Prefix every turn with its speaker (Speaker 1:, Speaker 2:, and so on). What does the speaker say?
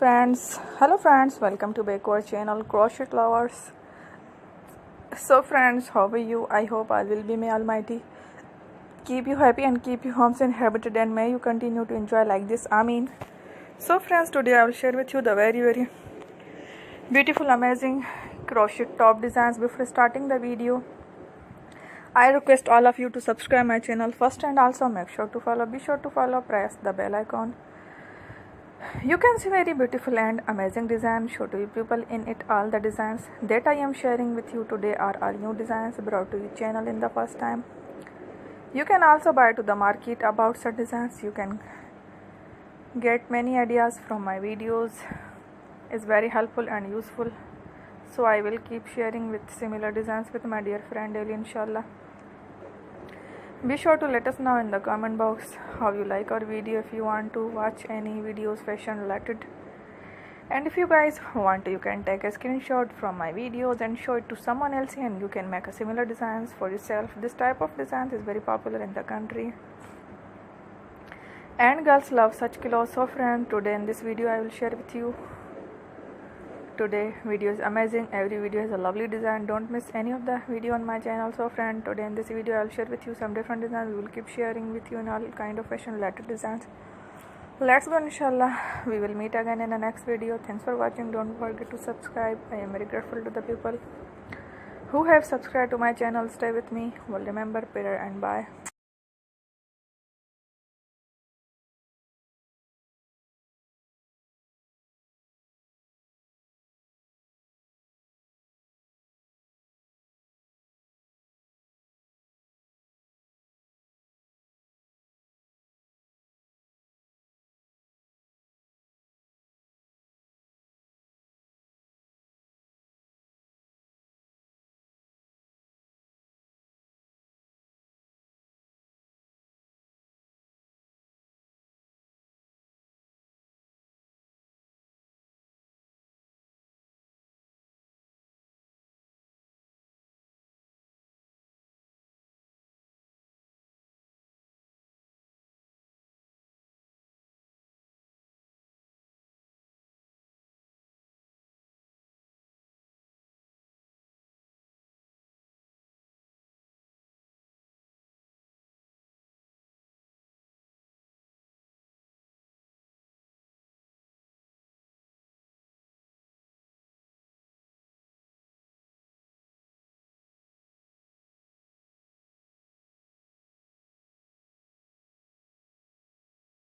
Speaker 1: Hello friends, welcome to back our channel Crochet Lovers. So friends, how are you? I hope I will be may almighty keep you happy and keep you homes inhabited, and may you continue to enjoy like this. Amen. So friends, today I will share with you the very beautiful amazing crochet top designs. Before starting the video, I request all of you to subscribe my channel first, and also be sure to follow, press the bell icon. You can see very beautiful and amazing designs show to you people in it. All the designs that I am sharing with you today are all new designs brought to your channel in the first time. You can also buy to the market about such designs. You can get many ideas from my videos. It's very helpful and useful. So I will keep sharing with similar designs with my dear friend daily, inshallah. Be sure to let us know in the comment box how you like our video, if you want to watch any videos fashion related, and if you guys want to, you can take a screenshot from my videos and show it to someone else, and you can make a similar designs for yourself. This type of designs is very popular in the country and girls love such clothes. So friend, today in this video I will share with you. Today video is amazing. Every video has a lovely design. Don't miss any of the video on my channel. So friend, today in this video I will share with you some different designs. We will keep sharing with you in all kind of fashion related designs. Let's go, inshallah. We will meet again in the next video. Thanks for watching. Don't forget to subscribe. I am very grateful to the people who have subscribed to my channel. Stay with me. Well, remember, prayer and bye.